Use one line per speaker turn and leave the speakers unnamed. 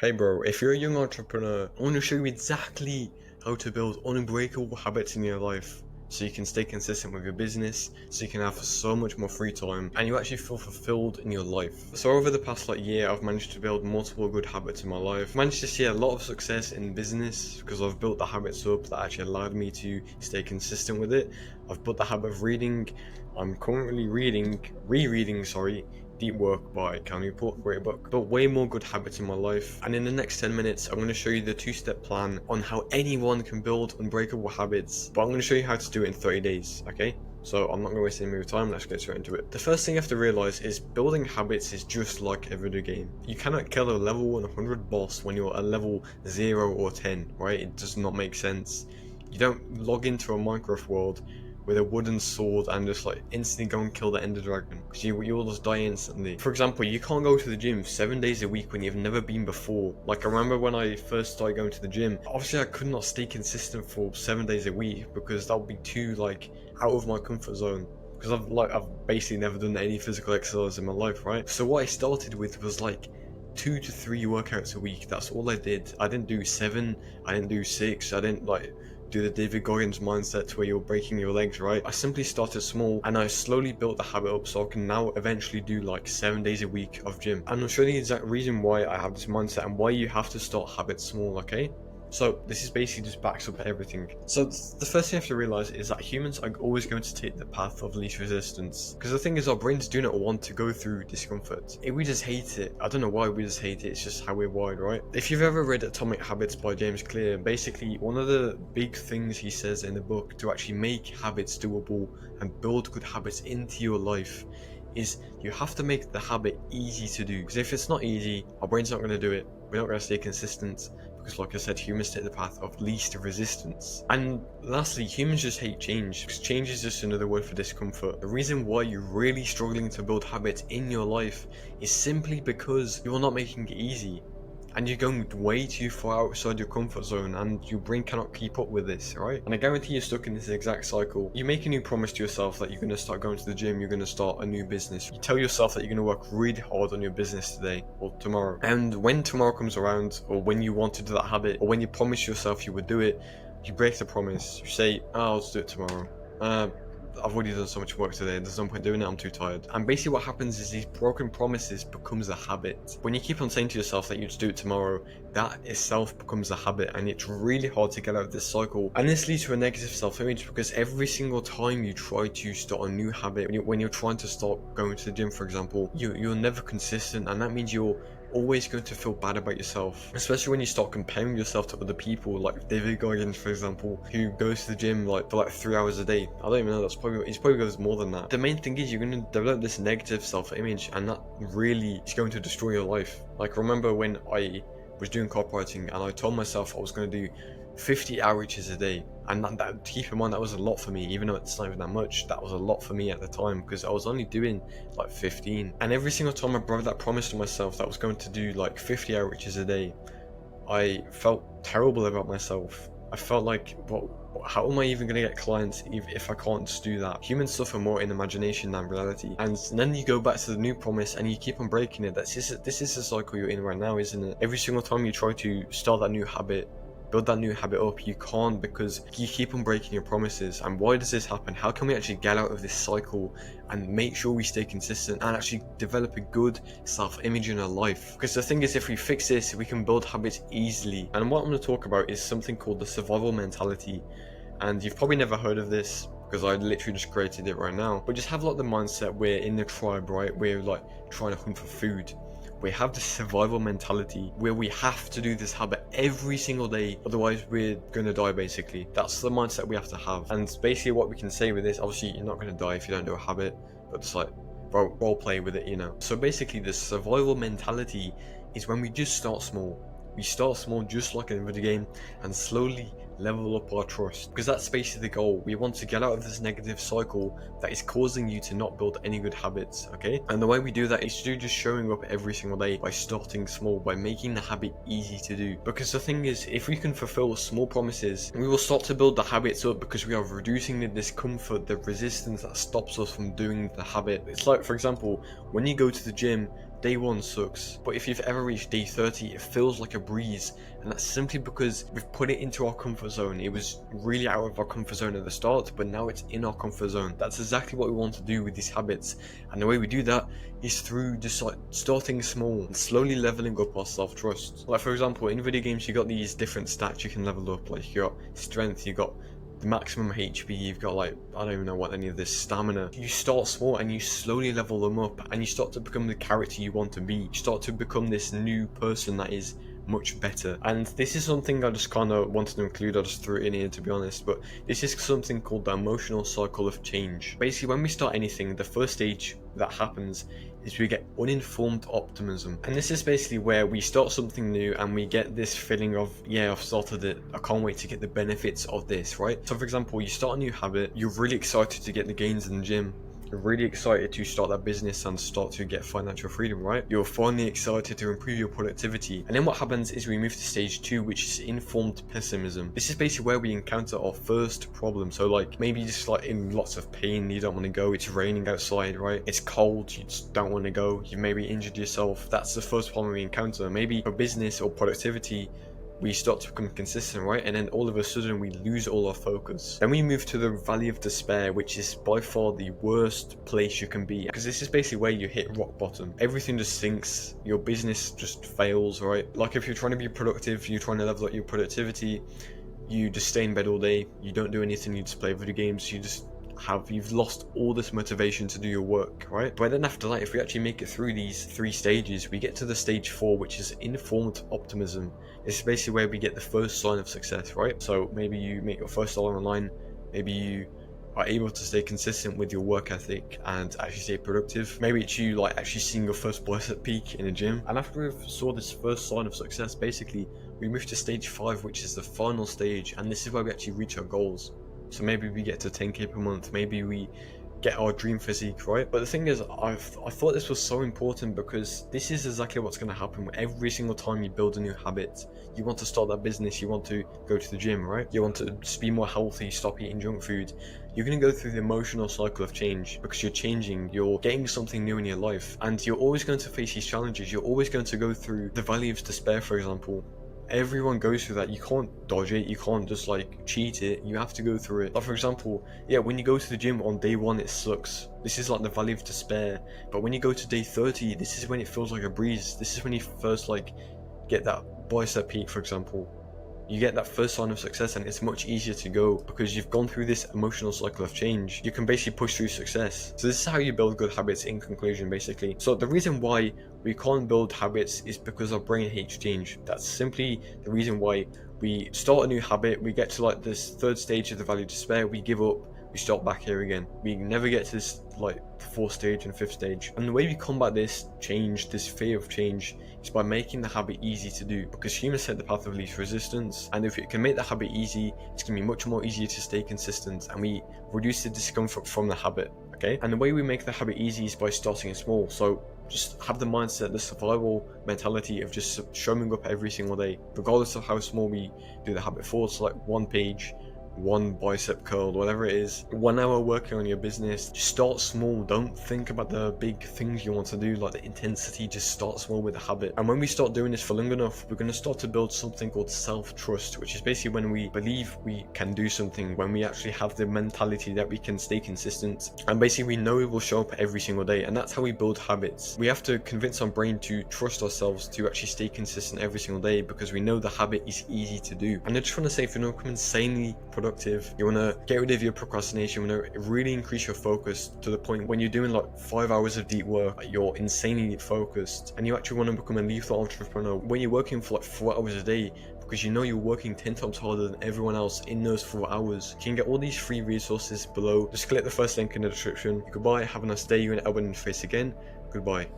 Hey bro, if you're a young entrepreneur, I want to show you exactly how to build unbreakable habits in your life so you can stay consistent with your business, so you can have so much more free time and you actually feel fulfilled in your life. So over the past year, I've managed to build multiple good habits in my life. I've managed to see a lot of success in business because I've built the habits up that actually allowed me to stay consistent with it. I've built the habit of reading. I'm currently rereading, Deep Work by Cal Newport, great book. But way more good habits in my life. And in the next 10 minutes, I'm going to show you the two-step plan on how anyone can build unbreakable habits. But I'm going to show you how to do it in 30 days, okay? So I'm not going to waste any more time, let's get straight into it. The first thing you have to realize is building habits is just like a video game. You cannot kill a level 100 boss when you're a level 0 or 10, right? It does not make sense. You don't log into a Minecraft world with a wooden sword and just instantly go and kill the ender dragon because you'll just die instantly. For example, you can't go to the gym 7 days a week when you've never been before. Like, I remember when I first started going to the gym, obviously I could not stay consistent for 7 days a week because that would be too out of my comfort zone, because I've basically never done any physical exercise in my life, right? So what I started with was 2 to 3 workouts a week. That's all I did. I didn't do 7, I didn't do 6, I didn't do the David Goggins mindset where you're breaking your legs, right? I simply started small and I slowly built the habit up so I can now eventually do 7 days a week of gym. And I'll show you the exact reason why I have this mindset and why you have to start habits small, okay? So this is basically just backs up everything. So the first thing you have to realize is that humans are always going to take the path of least resistance. Because the thing is, our brains do not want to go through discomfort. We just hate it. I don't know why we just hate it. It's just how we're wired, right? If you've ever read Atomic Habits by James Clear, basically one of the big things he says in the book to actually make habits doable and build good habits into your life is you have to make the habit easy to do. Because if it's not easy, our brain's not going to do it. We're not going to stay consistent. Because like I said, humans take the path of least resistance. And lastly, humans just hate change, because change is just another word for discomfort. The reason why you're really struggling to build habits in your life is simply because you're not making it easy. And you're going way too far outside your comfort zone and your brain cannot keep up with this, right? And I guarantee you're stuck in this exact cycle. You make a new promise to yourself that you're going to start going to the gym, you're going to start a new business. You tell yourself that you're going to work really hard on your business today or tomorrow. And when tomorrow comes around, or when you want to do that habit, or when you promise yourself you would do it, you break the promise. You say, oh, I'll just do it tomorrow. I've already done so much work today, there's no point doing it, I'm too tired. And basically what happens is these broken promises becomes a habit. When you keep on saying to yourself that you just do it tomorrow, that itself becomes a habit, and it's really hard to get out of this cycle. And this leads to a negative self-image, because every single time you try to start a new habit, when you're trying to start going to the gym, for example, you're never consistent, and that means you're always going to feel bad about yourself, especially when you start comparing yourself to other people, like David Goggins, for example, who goes to the gym for 3 hours a day. I don't even know, he probably goes more than that. The main thing is you're going to develop this negative self-image, and that really is going to destroy your life. Like, remember when I was doing copywriting and I told myself I was going to do 50 outreaches a day, and that keep in mind, that was a lot for me. Even though it's not even that much, that was a lot for me at the time, because I was only doing 15. And every single time I broke that promise to myself that I was going to do 50 outreaches a day, I felt terrible about myself. I felt like, well, how am I even going to get clients if I can't just do that? Humans suffer more in imagination than reality. And then you go back to the new promise and you keep on breaking it. This is the cycle you're in right now, isn't it? Every single time you try to start that new habit, build that new habit up, you can't, because you keep on breaking your promises. And why does this happen? How can we actually get out of this cycle and make sure we stay consistent and actually develop a good self-image in our life? Because the thing is, if we fix this, we can build habits easily. And what I'm going to talk about is something called the survival mentality. And you've probably never heard of this, because I literally just created it right now. But just have the mindset, we're in the tribe, right? We're trying to hunt for food. We have this survival mentality where we have to do this habit every single day, otherwise we're gonna die, basically. That's the mindset we have to have. And basically what we can say with this, obviously you're not gonna die if you don't do a habit, but just role play with it, you know. So basically the survival mentality is when we just start small. We start small, just like in a video game, and slowly level up our trust, because that's basically the goal. We want to get out of this negative cycle that is causing you to not build any good habits, okay? And the way we do that is through just showing up every single day by starting small, by making the habit easy to do. Because the thing is, if we can fulfill small promises, we will start to build the habits up, because we are reducing the discomfort, the resistance that stops us from doing the habit. It's like, for example, when you go to the gym, day 1 sucks, but if you've ever reached day 30, it feels like a breeze. And that's simply because we've put it into our comfort zone. It was really out of our comfort zone at the start, but now it's in our comfort zone. That's exactly what we want to do with these habits. And the way we do that is through just like starting small and slowly leveling up our self-trust. Like for example, in video games, you got these different stats you can level up. Like you got strength, you got the maximum HP, you've got like, I don't even know what any of this, stamina. You start small and you slowly level them up, and you start to become the character you want to be. You start to become this new person that is much better. And this is something I just kind of wanted to include. I just threw it in here, to be honest, but this is something called the emotional cycle of change. Basically, when we start anything, the first stage that happens is we get uninformed optimism. And this is basically where we start something new and we get this feeling of, yeah, I've started it, I can't wait to get the benefits of this, right? So for example, you start a new habit, you're really excited to get the gains in the gym, you're really excited to start that business and start to get financial freedom, right? You're finally excited to improve your productivity. And then what happens is we move to stage 2, which is informed pessimism. This is basically where we encounter our first problem. So like maybe just like in lots of pain, you don't want to go, it's raining outside, right? It's cold, you just don't want to go, you maybe injured yourself. That's the first problem we encounter. Maybe for business or productivity, we start to become consistent, right? And then all of a sudden we lose all our focus. Then we move to the valley of despair, which is by far the worst place you can be, because this is basically where you hit rock bottom. Everything just sinks, your business just fails, right? Like if you're trying to be productive, you're trying to level up your productivity, you just stay in bed all day, you don't do anything, you just play video games, you've lost all this motivation to do your work, right? But then after that, if we actually make it through these 3 stages, we get to the stage 4, which is informed optimism. It's basically where we get the first sign of success, right? So maybe you make your first dollar online, maybe you are able to stay consistent with your work ethic and actually stay productive. Maybe it's you like actually seeing your first bicep peak in a gym. And after we saw this first sign of success, basically we move to stage 5, which is the final stage, and this is where we actually reach our goals. So maybe we get to 10k per month, maybe we get our dream physique, right? But the thing is, I thought this was so important because this is exactly what's going to happen every single time you build a new habit. You want to start that business, you want to go to the gym, right? You want to just be more healthy, stop eating junk food. You're going to go through the emotional cycle of change because you're changing, you're getting something new in your life, and you're always going to face these challenges. You're always going to go through the valley of despair, for example. Everyone goes through that. You can't dodge it, you can't just like cheat it, you have to go through it. Like for example, yeah, when you go to the gym on day 1, it sucks. This is like the valley of despair. But when you go to day 30, this is when it feels like a breeze. This is when you first like get that bicep peak, for example. You get that first sign of success, and it's much easier to go because you've gone through this emotional cycle of change. You can basically push through success. So this is how you build good habits in conclusion, basically. So the reason why we can't build habits is because our brain hates change. That's simply the reason why we start a new habit, we get to like this 3rd stage of the valley of despair, we give up, we start back here again. We never get to this like 4th stage and 5th stage. And the way we combat this change, this fear of change, is by making the habit easy to do, because humans set the path of least resistance, and if we can make the habit easy, it's going to be much more easier to stay consistent, and we reduce the discomfort from the habit, okay? And the way we make the habit easy is by starting small. So just have the mindset, the survival mentality of just showing up every single day, regardless of how small we do the habit for. So like 1 page, 1 bicep curl, whatever it is, 1 hour working on your business. Just start small. Don't think about the big things you want to do, like the intensity. Just start small with a habit. And when we start doing this for long enough, we're going to start to build something called self-trust, which is basically when we believe we can do something, when we actually have the mentality that we can stay consistent, and basically we know it will show up every single day. And that's how we build habits. We have to convince our brain to trust ourselves to actually stay consistent every single day, because we know the habit is easy to do. And I just want to say, if you want to become insanely productive, you want to get rid of your procrastination, you want to really increase your focus to the point when you're doing like 5 hours of deep work, you're insanely focused, and you actually want to become a lethal entrepreneur when you're working for like 4 hours a day, because you know you're working 10 times harder than everyone else in those 4 hours. You can get all these free resources below. Just click the first link in the description. Goodbye, have a nice day, you're an elbow in the face again. Goodbye.